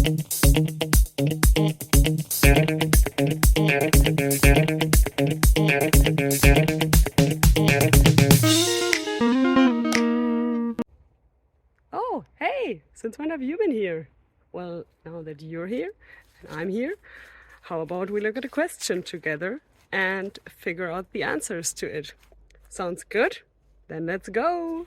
Oh, hey, since when have you been here? Well, now that you're here and I'm here, how about we look at a question together and figure out the answers to it? Sounds good? Then let's go!